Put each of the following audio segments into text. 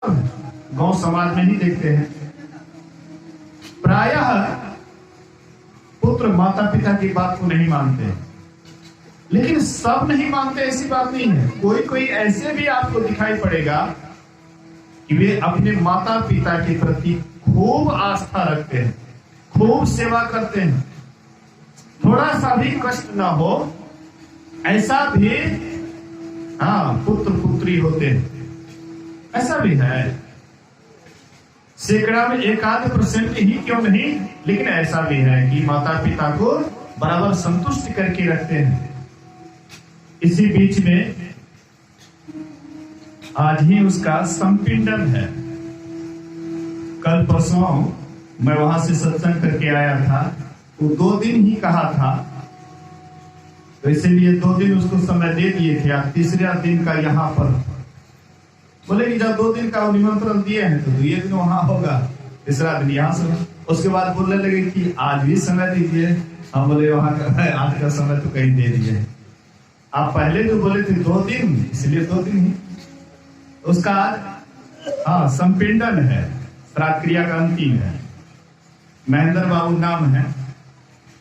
गांव समाज में ही देखते हैं। प्रायः पुत्र माता पिता की बात को नहीं मानते, लेकिन सब नहीं मानते ऐसी बात नहीं है। कोई कोई ऐसे भी आपको दिखाई पड़ेगा कि वे अपने माता पिता के प्रति खूब आस्था रखते हैं, खूब सेवा करते हैं, थोड़ा सा भी कष्ट ना हो ऐसा भी पुत्र पुत्री होते हैं। ऐसा भी है, सैकड़ा में 1-8% ही क्यों नहीं, लेकिन ऐसा भी है कि माता पिता को बराबर संतुष्ट करके रखते हैं। इसी बीच में आज ही उसका संपिंडन है। कल परसों मैं वहां से सत्संग करके आया था, वो 2 दिन ही कहा था, तो इसीलिए 2 दिन उसको समय दे दिए थे। आज तीसरा दिन का यहाँ पर बोले कि जब 2 दिन का निमंत्रण दिए हैं तो 2 दिन वहां होगा, तीसरा दिन यहाँ से। उसके बाद बोलने लगे कि आज भी समय दीजिए। हम बोले वहां का आज का समय तो कहीं दे दिए, आप पहले तो बोले थे 2 दिन, इसलिए 2 दिन ही। उसका आज संपिंडन है, श्राद्ध क्रिया का अंतिम है। महेंद्र बाबू नाम है।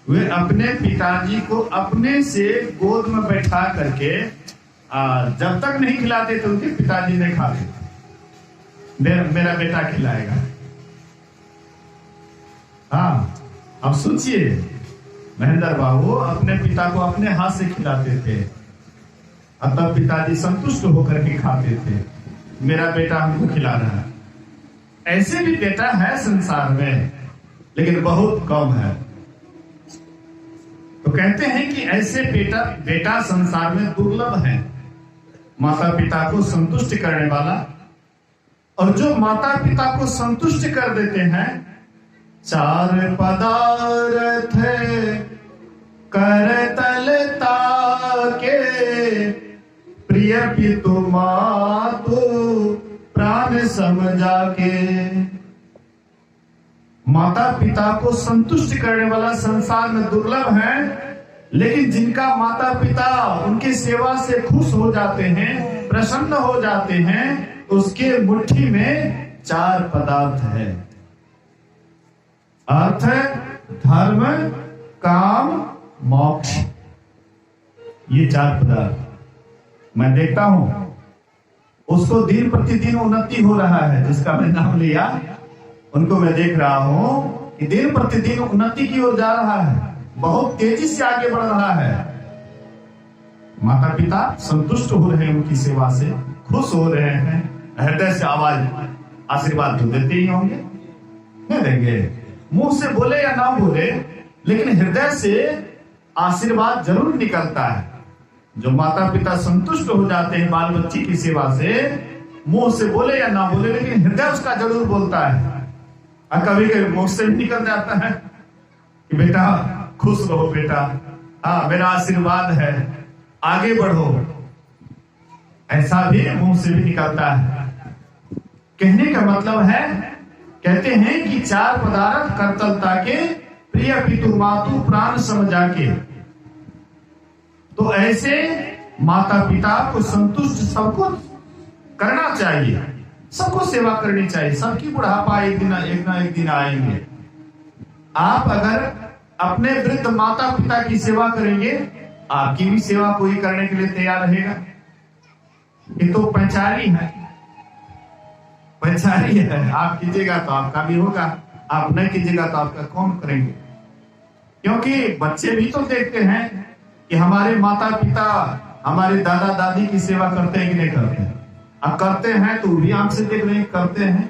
वे अपने पिताजी को अपने से गोद में बैठा करके जब तक नहीं खिलाते थे उनके पिताजी नहीं खाते थे। मेरा बेटा खिलाएगा। अब सोचिए, महेंद्र बाबू अपने पिता को अपने हाथ से खिलाते थे, तब पिताजी संतुष्ट होकर के खाते थे। मेरा बेटा हमको खिला रहा है। ऐसे भी बेटा है संसार में, लेकिन बहुत कम है। तो कहते हैं कि ऐसे बेटा संसार में दुर्लभ है, माता पिता को संतुष्ट करने वाला। और जो माता पिता को संतुष्ट कर देते हैं, 4 पदार्थ करतल ताके, प्रिय पितु मातु प्राण समझा के। माता पिता को संतुष्ट करने वाला संसार में दुर्लभ है, लेकिन जिनका माता पिता उनकी सेवा से खुश हो जाते हैं, प्रसन्न हो जाते हैं, उसके मुट्ठी में 4 पदार्थ है। अर्थ, धर्म, काम, मोक्ष। ये 4 पदार्थ मैं देखता हूं, उसको दिन प्रतिदिन उन्नति हो रहा है। जिसका मैं नाम लिया उनको मैं देख रहा हूं कि दिन प्रतिदिन उन्नति की ओर जा रहा है, बहुत तेजी से आगे बढ़ रहा है। माता पिता संतुष्ट हो रहे हैं, उनकी सेवा से खुश हो रहे हैं। हृदय से आवाज आशीर्वाद तो देते ही होंगे, नहीं देंगे? मुंह से बोले या ना बोले, लेकिन हृदय से आशीर्वाद जरूर निकलता है। जो माता पिता संतुष्ट हो जाते हैं बाल बच्ची की सेवा से, मुंह से बोले या ना बोले, लेकिन हृदय उसका जरूर बोलता है। और कभी कभी मुंह से भी निकल जाता है कि बेटा खुश रहो, बेटा मेरा आशीर्वाद है, आगे बढ़ो। ऐसा भी मुंह से भी निकलता है। कहने का मतलब है, कहते हैं कि 4 पदार्थ करतलता के, प्रिय पितु मातु प्राण समझा के। तो ऐसे माता पिता को संतुष्ट सबको करना चाहिए, सबको सेवा करनी चाहिए। सबकी बुढ़ापा एक ना एक दिन आएंगे। आप अगर अपने वृद्ध माता पिता की सेवा करेंगे, आपकी भी सेवा कोई करने के लिए तैयार रहेगा। ये तो पैचारी है, पैचारी है। आप कीजिएगा तो आपका भी होगा, आप नहीं कीजिएगा तो आपका कौन करेंगे? क्योंकि बच्चे भी तो देखते हैं कि हमारे माता पिता, हमारे दादा दादी की सेवा करते हैं कि नहीं करते हैं। अब करते हैं तो भी आंख से देख रहे हैं करते हैं,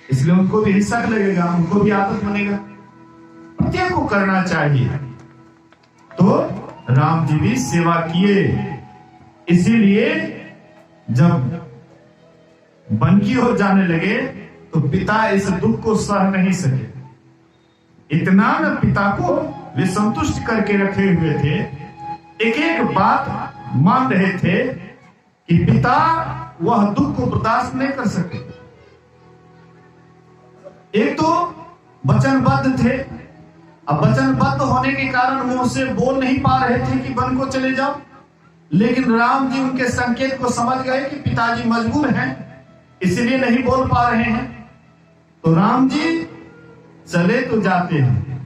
इसलिए उनको भी हिस्सा लगेगा, उनको भी आदत बनेगा। प्रत्येक को करना चाहिए। तो राम जी भी सेवा किए, इसीलिए जब वन की ओर जाने लगे तो पिता इस दुख को सह नहीं सके। इतना न पिता को वे संतुष्ट करके रखे हुए थे, एक एक बात मान रहे थे कि पिता वह दुख को बर्दाश्त नहीं कर सके। एक तो वचनबद्ध थे, अब वचनबद्ध होने के कारण मुंह से बोल नहीं पा रहे थे कि वन को चले जाओ, लेकिन राम जी उनके संकेत को समझ गए कि पिताजी मजबूर हैं, इसलिए नहीं बोल पा रहे हैं। तो राम जी चले तो जाते हैं,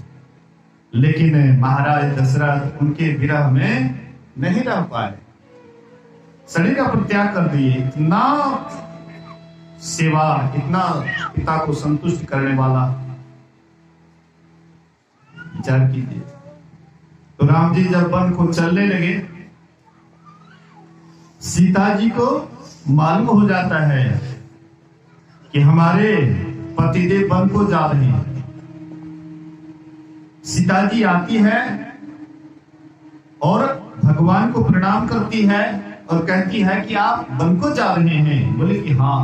लेकिन महाराज दशरथ उनके विरह में नहीं रह पाए, शरीर का परित्याग कर दिए। इतना सेवा, इतना पिता को संतुष्ट करने वाला, विचार कीजिए। तो राम जी जब वन को चलने लगे, सीता जी को मालूम हो जाता है कि हमारे पतिदेव वन को जा रहे हैं। सीता जी आती है और भगवान को प्रणाम करती है और कहती है कि आप वन को जा रहे हैं? बोले कि हाँ,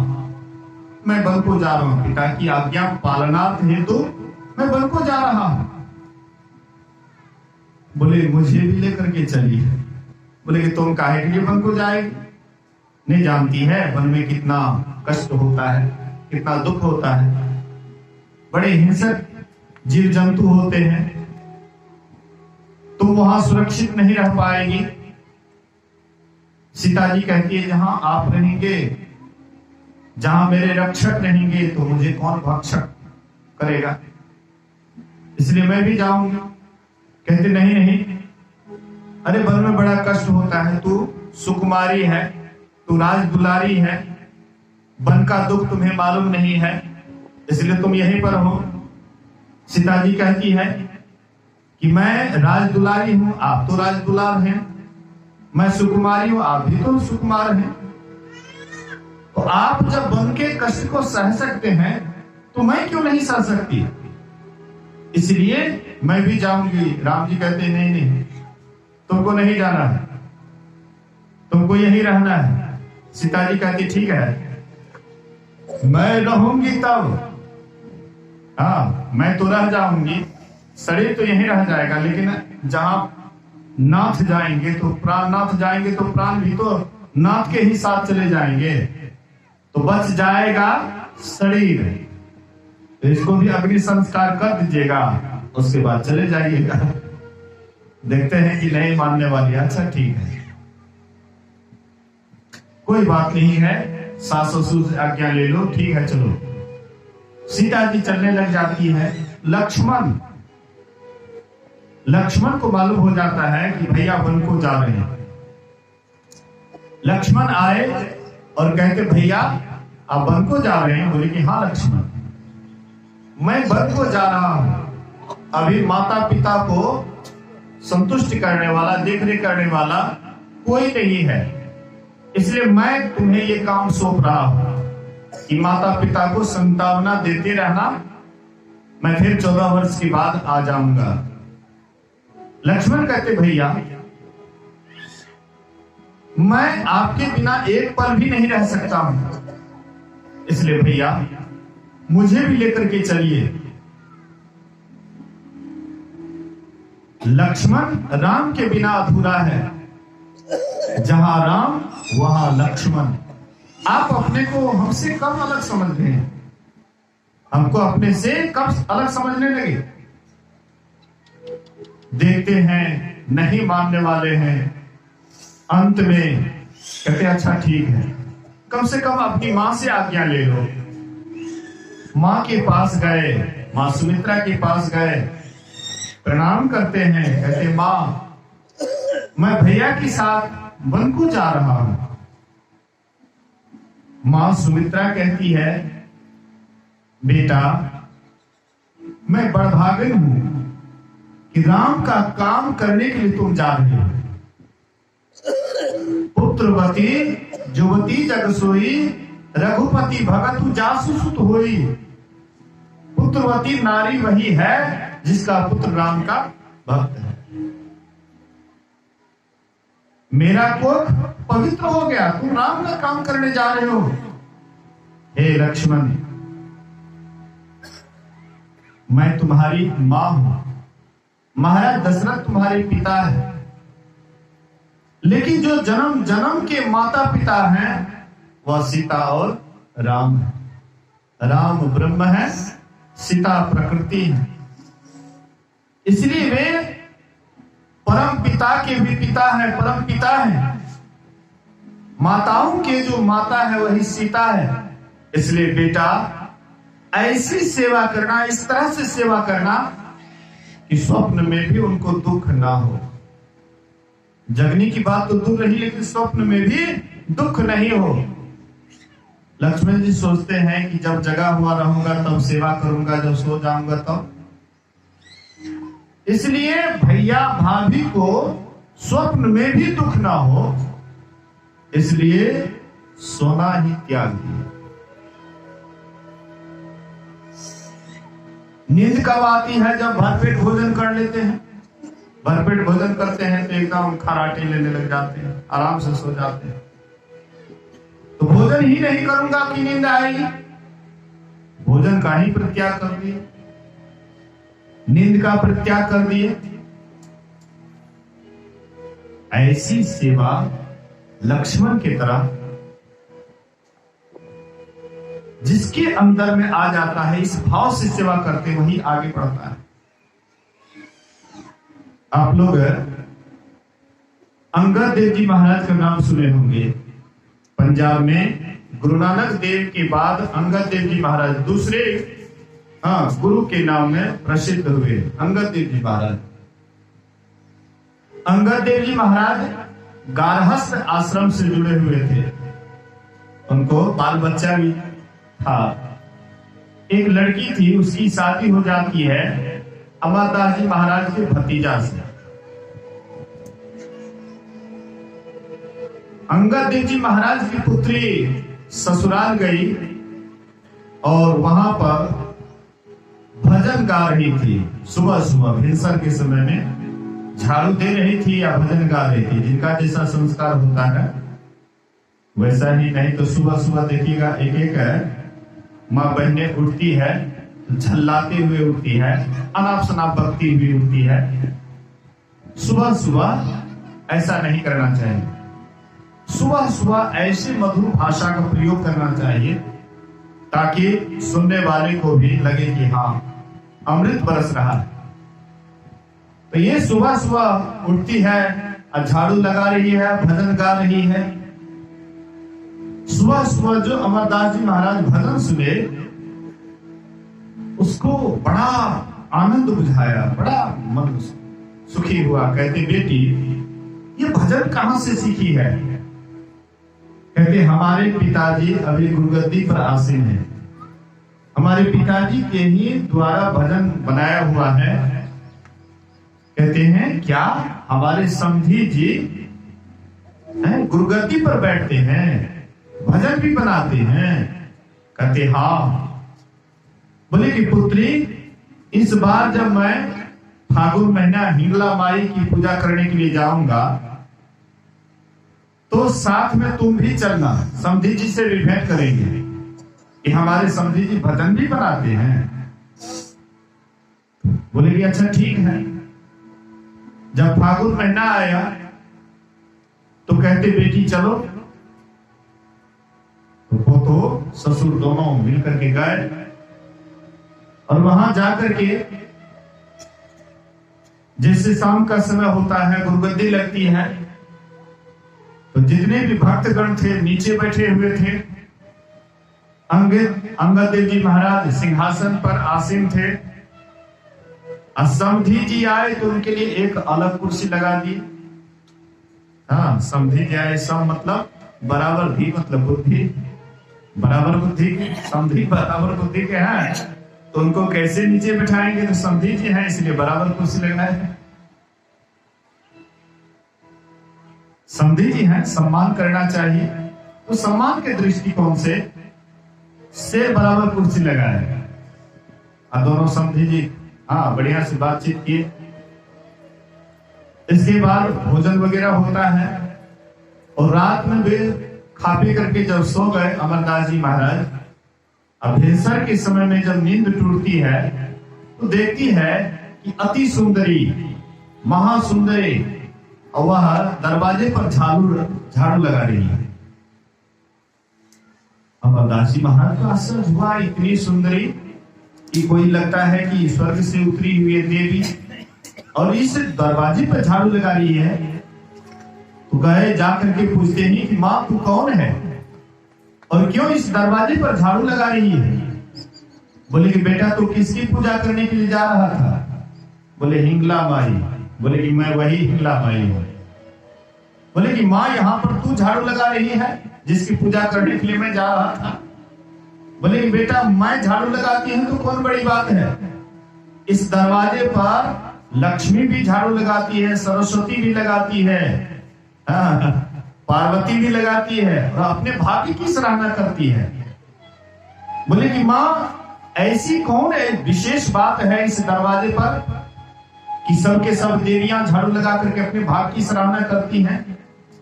मैं वन को जा रहा हूं, पिता की आज्ञा पालनार्थ हेतु मैं वन को जा रहा हूं। बोले मुझे भी लेकर के चलिए। बोले कि तुम काहे के लिए वन को जाएगी? नहीं जानती है वन में कितना कष्ट होता है, कितना दुख होता है, बड़े हिंसक जीव जंतु होते हैं, तुम वहां सुरक्षित नहीं रह पाएगी। सीता जी कहती है जहां आप रहेंगे, जहां मेरे रक्षक रहेंगे, तो मुझे कौन भक्षक करेगा, इसलिए मैं भी जाऊंगी। कहते नहीं नहीं, अरे वन में बड़ा कष्ट होता है, तू सुकुमारी है, तू राज दुलारी है, वन का दुख तुम्हें मालूम नहीं है, इसलिए तुम यहीं पर हो। सीता जी कहती है कि मैं राज दुलारी हूं, आप तो राज दुलार हैं, मैं सुकुमारी हूं, आप भी तो सुकुमार हैं, तो आप जब वन के कष्ट को सह सकते हैं तो मैं क्यों नहीं सह सकती, इसलिए मैं भी जाऊंगी। राम जी कहते नहीं नहीं, तुमको नहीं जाना है, तुमको यहीं रहना है। सीता जी कहती ठीक है, मैं रहूंगी तब, हाँ मैं तो रह जाऊंगी, शरीर तो यहीं रह जाएगा, लेकिन जहां नाथ जाएंगे तो प्राणनाथ जाएंगे, तो प्राण भी तो नाथ के ही साथ चले जाएंगे, तो बच जाएगा शरीर, तो इसको भी अग्नि संस्कार कर दीजिएगा, उसके बाद चले जाइएगा। देखते हैं कि नहीं मानने वाली, अच्छा ठीक है, कोई बात नहीं है, सास ससुर से आज्ञा ले लो, ठीक है चलो। सीता जी चलने लग जाती है। लक्ष्मण को मालूम हो जाता है कि भैया वन को जा रहे हैं। लक्ष्मण आए और कहते भैया आप वन को जा रहे हैं? बोले कि हाँ लक्ष्मण, मैं वन को जा रहा हूं, अभी माता पिता को संतुष्ट करने वाला, देखरेख करने वाला कोई नहीं है, इसलिए मैं तुम्हें ये काम सौंप रहा हूं कि माता पिता को संतावना देते रहना, मैं फिर 14 वर्ष के बाद आ जाऊंगा। लक्ष्मण कहते भैया मैं आपके बिना एक पल भी नहीं रह सकता हूं, इसलिए भैया मुझे भी लेकर के चलिए। लक्ष्मण राम के बिना अधूरा है, जहां राम वहां लक्ष्मण। आप अपने को हमसे कब अलग समझते हैं? हमको अपने से कब अलग समझने लगे? देखते हैं नहीं मानने वाले हैं, अंत में कहते अच्छा ठीक है, कम से कम अपनी मां से आज्ञा ले लो। मां के पास गए, मां सुमित्रा के पास गए, प्रणाम करते हैं, कहते मां मैं भैया के साथ वन को जा रहा हूं। मां सुमित्रा कहती है बेटा मैं बड़भागन हूं कि राम का काम करने के लिए तुम जा रहे हो। पुत्रवती जुवती जग सोई, रघुपति भगत जासु सुत होई। पुत्रवती नारी वही है जिसका पुत्र राम का भक्त है। मेरा कोख पवित्र हो गया, तुम राम का काम करने जा रहे हो। हे लक्ष्मण मैं तुम्हारी मां हूं, महाराज दशरथ तुम्हारे पिता है, लेकिन जो जन्म जन्म के माता पिता हैं वह सीता और राम है। राम ब्रह्म है, सीता प्रकृति है, इसलिए वे परम पिता के भी पिता है, परम पिता है। माताओं के जो माता है वही सीता है, इसलिए बेटा ऐसी सेवा करना, इस तरह से सेवा करना कि स्वप्न में भी उनको दुख ना हो। जगनी की बात तो दूर रही, लेकिन स्वप्न में भी दुख नहीं हो। लक्ष्मण जी सोचते हैं कि जब जगा हुआ रहूंगा तब सेवा करूंगा, जब सो जाऊंगा तब। इसलिए भैया भाभी को स्वप्न में भी दुख ना हो, इसलिए सोना ही त्याग दिया। नींद कब आती है? जब भरपेट भोजन कर लेते हैं। भरपेट भोजन करते हैं तो एकदम खराटे लेने लग जाते हैं, आराम से सो जाते हैं। तो भोजन ही नहीं करूंगा कि नींद आएगी? भोजन का ही परित्याग कर दिए, नींद का परित्याग कर दिए। ऐसी सेवा लक्ष्मण की तरह जिसके अंदर में आ जाता है, इस भाव से सेवा करते वही आगे बढ़ता है। आप लोग अंगद देव जी महाराज का नाम सुने होंगे। पंजाब में गुरु नानक देव के बाद अंगद देव जी महाराज दूसरे गुरु के नाम में प्रसिद्ध हुए। अंगद देव जी महाराज, अंगद देव जी महाराज गारहस्थ आश्रम से जुड़े हुए थे। उनको बाल बच्चा भी था। एक लड़की थी, उसकी शादी हो जाती है अमरदास जी महाराज के भतीजा से। अंगद देव जी महाराज की पुत्री ससुराल गई और वहां पर भजन गा रही थी। सुबह सुबह भिनसर के समय में झाड़ू दे रही थी या भजन गा रही थी। जिनका जैसा संस्कार होता है वैसा ही। नहीं तो सुबह सुबह देखिएगा एक एक माँ बहनें उठती है, झल्लाते हुए उठती है, अनाप शनाप बकती हुई उठती है। सुबह सुबह ऐसा नहीं करना चाहिए। सुबह सुबह ऐसे मधुर भाषा का प्रयोग करना चाहिए ताकि सुनने वाले को भी लगे कि हाँ अमृत बरस रहा है। तो ये सुबह सुबह उठती है, झाड़ू लगा रही है, भजन गा रही है। सुबह सुबह जो अमरदास जी महाराज भजन सुने, उसको बड़ा आनंद बुझाया, बड़ा मन सुखी हुआ। कहते बेटी ये भजन कहां से सीखी है? कहते हमारे पिताजी अभी गुरुगद्दी पर आसीन हैं, हमारे पिताजी के ही द्वारा भजन बनाया हुआ है। कहते हैं क्या हमारे समधी जी गुरुगद्दी पर बैठते हैं, भजन भी बनाते हैं? कहते हाँ। बोले कि पुत्री इस बार जब मैं फागुन महीना हिंगला माई की पूजा करने के लिए जाऊंगा तो साथ में तुम भी चलना, समधी जी से भी भेंट करेंगे कि हमारे समधी जी भजन भी बनाते हैं। बोले कि अच्छा ठीक है। जब फागुन महीना आया तो कहते बेटी चलो। तो ससुर दोनों मिलकर के गए और वहां जाकर के जैसे शाम का समय होता है, गुरुगद्दी लगती है, तो जितने भी भक्तगण थे नीचे बैठे हुए थे। अंगद देव जी महाराज सिंहासन पर आसीन थे। समधी जी आए तो उनके लिए एक अलग कुर्सी लगा दी। हाँ, समधी जी आए, सम मतलब बराबर, भी मतलब बुद्धि, बराबर बुद्धि के समधी बराबर बुद्धि के हैं, तो उनको कैसे नीचे बिठाएंगे? तो समधी जी हैं इसलिए बराबर कुर्सी लगाए। समधी जी हैं, सम्मान करना चाहिए, तो सम्मान के दृष्टिकोण से बराबर कुर्सी लगाए। और दोनों समधी जी बढ़िया से बातचीत किए। इसके बाद भोजन वगैरह होता है और रात में वे खा पी करके जब सो गए अमरदास जी महाराज, अब भिनसर के समय में जब नींद टूटती है तो देखती है कि अति सुंदरी महासुंदरी और वह दरवाजे पर झाड़ू लगा रही है। अमरदास जी महाराज को आश्चर्य हुआ, इतनी सुंदरी कि कोई लगता है कि स्वर्ग से उतरी हुई देवी और इस दरवाजे पर झाड़ू लगा रही है। तो गए जाकर के पूछते ही कि माँ तू कौन है? और क्यों इस दरवाजे पर झाड़ू लगा रही है? बोले कि बेटा तू किसकी पूजा करने के लिए जा रहा था? बोले हिंगला माई। बोले कि मैं वही हिंगला माई हूं। बोले कि माँ यहाँ पर तू झाड़ू लगा रही है जिसकी पूजा करने के लिए मैं जा रहा था? बोले कि बेटा मैं झाड़ू लगाती हूं तो कौन बड़ी बात है? इस दरवाजे पर लक्ष्मी भी झाड़ू लगाती है, सरस्वती भी लगाती है, पार्वती भी लगाती है और अपने भाग्य की सराहना करती है। बोले कि माँ ऐसी कौन है विशेष बात है इस दरवाजे पर कि सब के सब देवियां झाड़ू लगा करके अपने भाग्य की सराहना करती हैं?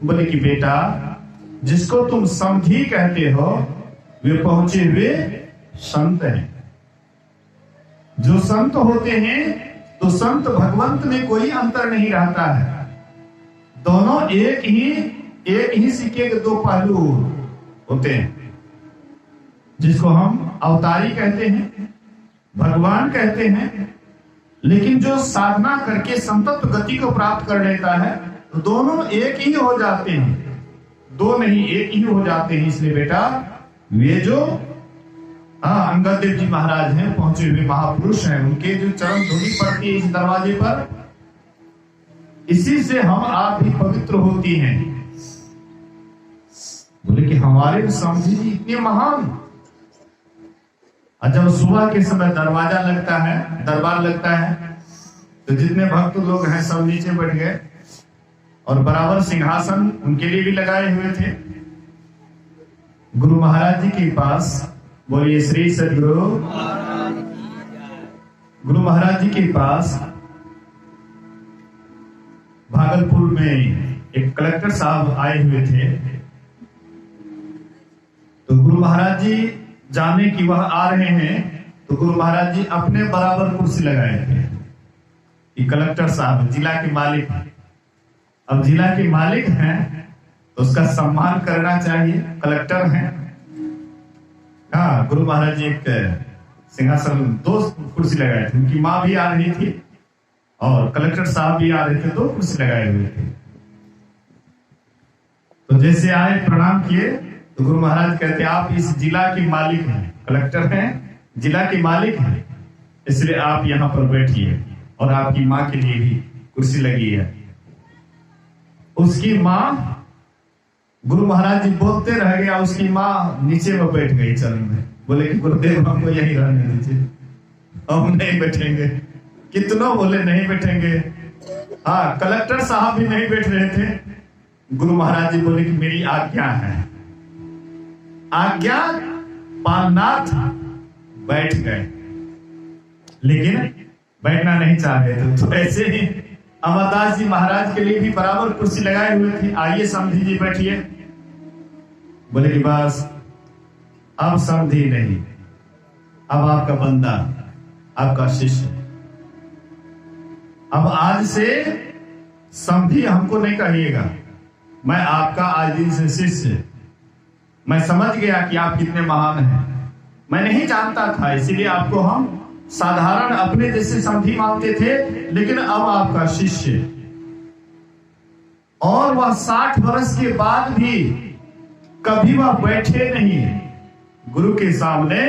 बोले कि बेटा जिसको तुम समधी कहते हो वे पहुंचे हुए संत हैं। जो संत होते हैं तो संत भगवंत में कोई अंतर नहीं रहता है। दोनों एक ही सिक्के के दो पहलू होते हैं। जिसको हम अवतारी कहते हैं, भगवान कहते हैं। लेकिन जो साधना करके संतत्व गति को प्राप्त कर लेता है तो दोनों एक ही हो जाते हैं, दो नहीं एक ही हो जाते हैं। इसलिए बेटा वे जो अंगद देव जी महाराज हैं, पहुंचे हुए महापुरुष हैं, उनके जो चरण धूलि पड़ती है इस दरवाजे पर, इसी से हम आप भी पवित्र होती हैं। बोले कि हमारे समझी जी इतने महान। और जब सुबह के समय दरवाजा लगता है, दरबार लगता है, तो जितने भक्त लोग हैं सब नीचे बैठ गए और बराबर सिंहासन उनके लिए भी लगाए हुए थे। गुरु महाराज जी के पास, बोलिए श्री सदगुरु गुरु महाराज जी के पास भागलपुर में एक कलेक्टर साहब आए हुए थे। तो गुरु महाराज जी जाने कि वह आ रहे हैं तो गुरु महाराज जी अपने बराबर कुर्सी लगाए थे कि कलेक्टर साहब जिला के मालिक, अब जिला के मालिक हैं तो उसका सम्मान करना चाहिए, कलेक्टर हैं। हाँ, गुरु महाराज जी एक सिंहासन, दो कुर्सी लगाए थे। उनकी माँ भी आ रही थी और कलेक्टर साहब भी आ रहे थे, दो कुर्सी लगाए हुए थे। तो जैसे आए प्रणाम किए तो गुरु महाराज कहते आप इस जिला के मालिक हैं, कलेक्टर हैं, जिला के मालिक हैं, इसलिए आप यहाँ पर बैठिए और आपकी माँ के लिए भी कुर्सी लगी है। उसकी माँ, गुरु महाराज जी बोलते रह गया, उसकी माँ नीचे में बैठ गई चरण में। बोले कि गुरुदेव हमको यही रहने दीजिए, हम नहीं बैठेंगे। कितनों बोले नहीं बैठेंगे। हाँ, कलेक्टर साहब भी नहीं बैठ रहे थे। गुरु महाराज जी बोले कि मेरी आज्ञा है, आज्ञा पालनाथ। बैठ गए, लेकिन बैठना नहीं चाह रहे थे। तो ऐसे ही अमरदास जी महाराज के लिए भी बराबर कुर्सी लगाए हुए थे। आइए समधी जी बैठिए। बोले कि बस अब समधी नहीं, अब आपका बंदा, आपका शिष्य। अब आज से समधी हमको नहीं कहिएगा, मैं आपका आज दिन से शिष्य। मैं समझ गया कि आप कितने महान हैं। मैं नहीं जानता था, इसीलिए आपको हम साधारण अपने जैसे समधी मानते थे, लेकिन अब आपका शिष्य। और वह 60 वर्ष के बाद भी कभी वह बैठे नहीं गुरु के सामने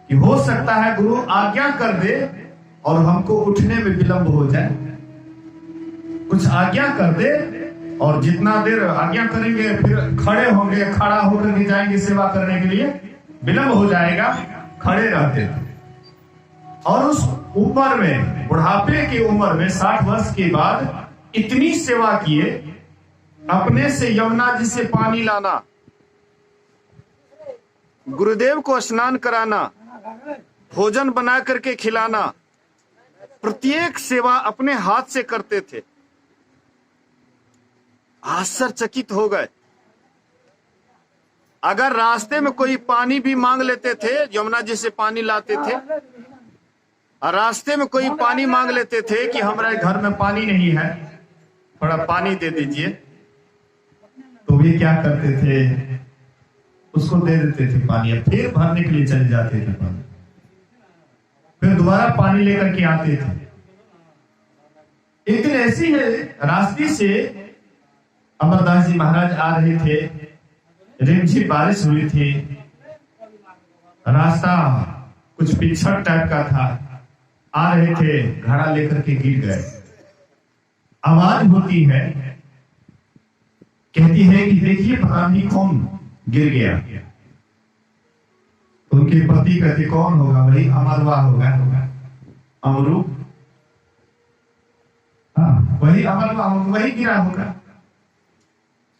कि हो सकता है गुरु आज्ञा कर दे और हमको उठने में विलंब हो जाए। कुछ आज्ञा कर दे और जितना देर आज्ञा करेंगे फिर खड़े होंगे, खड़ा होकर के जाएंगे सेवा करने के लिए, विलंब हो जाएगा, खड़े रहते थे। और उस उम्र में, बुढ़ापे की उम्र में 60 वर्ष के बाद इतनी सेवा किए। अपने से यमुना जी से पानी लाना, गुरुदेव को स्नान कराना, भोजन बना करके खिलाना, प्रत्येक सेवा अपने हाथ से करते थे। आश्चर्यचकित हो गए। अगर रास्ते में कोई पानी भी मांग लेते थे, यमुना जी से पानी लाते थे, और रास्ते में कोई पानी मांग लेते थे कि हमारे घर में पानी नहीं है, थोड़ा पानी दे दीजिए, तो वे क्या करते थे, उसको दे देते थे पानी। फिर भरने के लिए चले जाते थे पानी, फिर दोबारा पानी लेकर के आते थे। एक दिन ऐसी है, रास्ते से अमरदास जी महाराज आ रहे थे रिमझिम बारिश हुई थी, रास्ता कुछ पिछड़ टाइप का था, आ रहे थे, घड़ा लेकर के गिर गए। आवाज होती है, कहती है कि देखिए पता नहीं कौन गिर गया। उनके पति कहते कौन होगा? वही अमरवा होगा, अमरू, हाँ वही अमरवा होगा, वही गिरा होगा।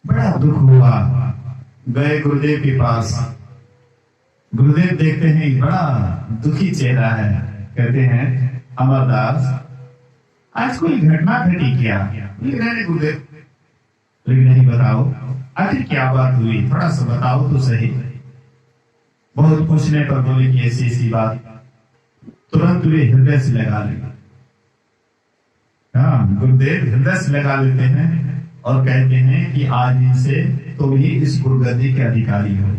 बड़ा दुख हुआ, गए गुरुदेव के पास। गुरुदेव देखते हैं बड़ा दुखी चेहरा है, कहते हैं अमरदास आज कोई घटना घटी क्या? नहीं गुरुदेव, लेकिन नहीं बताओ आखिर क्या बात हुई, थोड़ा सा बताओ तो सही। बहुत पूछने पर बोले कि ऐसी ऐसी बात, तुरंत वे हृदय से लगा लेंगे। हाँ, गुरुदेव हृदय से लगा लेते हैं और कहते हैं कि आज इनसे तुम ही इस गुरुगद्दी के अधिकारी हो,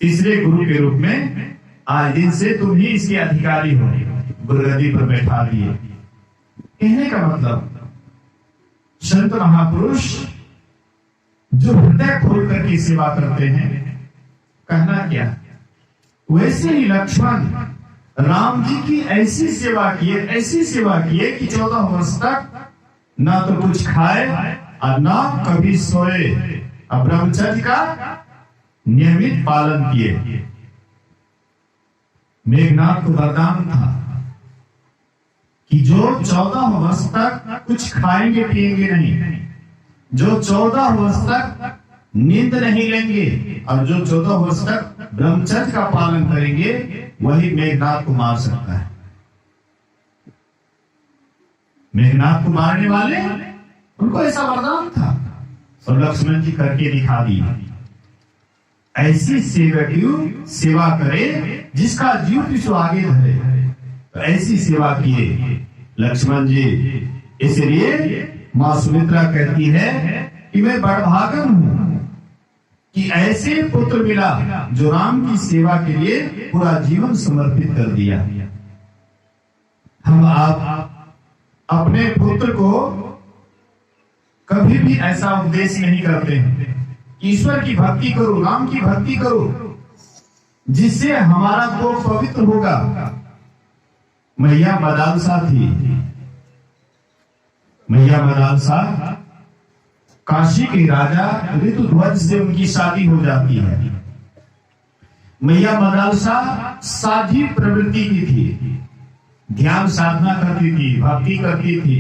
तीसरे गुरु के रूप में आज दिन से तुम ही इसके अधिकारी हो, गुरुगद्दी पर बैठा दिए। कहने का मतलब संत महापुरुष जो हृदय खोल करके सेवा करते हैं, कहना क्या, वैसे ही लक्ष्मण राम जी की ऐसी सेवा किए, ऐसी सेवा किए कि 14 वर्ष तक ना तो कुछ खाए और ना कभी सोए, और ब्रह्मचर्य का नियमित पालन किए। मेघनाथ को वरदान था कि जो 14 वर्ष तक कुछ खाएंगे पिएंगे नहीं, जो 14 वर्ष तक नींद नहीं लेंगे और जो 14 वर्ष तक ब्रह्मचर्य का पालन करेंगे, वही मेघनाथ को मार सकता है। मेघनाथ को मारने वाले उनको ऐसा वरदान था और लक्ष्मण जी करके दिखा दिया। ऐसी सेवा करे जिसका जीव पीछे आगे धरे, तो ऐसी सेवा किए लक्ष्मण जी। इसलिए मां सुमित्रा कहती है कि मैं बड़भागन हूं कि ऐसे पुत्र मिला जो राम की सेवा के लिए पूरा जीवन समर्पित कर दिया। हम आप अपने पुत्र को कभी भी ऐसा उपदेश नहीं करते हैं, ईश्वर की भक्ति करो, राम की भक्ति करो, जिससे हमारा तो पवित्र होगा। मैया मदालसा थी, मैया मदालसा काशी के राजा ऋतुध्वज से उनकी शादी हो जाती है। मैया मदालसा साधी प्रवृत्ति की थी, ध्यान साधना करती थी, भक्ति करती थी,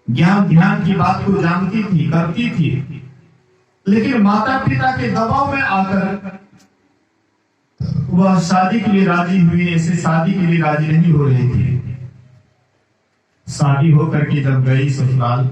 ज्ञान ध्यान की बात को जानती थी, करती थी, लेकिन माता पिता के दबाव में आकर वह शादी के लिए राजी हुई। ऐसे शादी के लिए राजी नहीं हो रही थी। शादी होकर के जब गई ससुराल,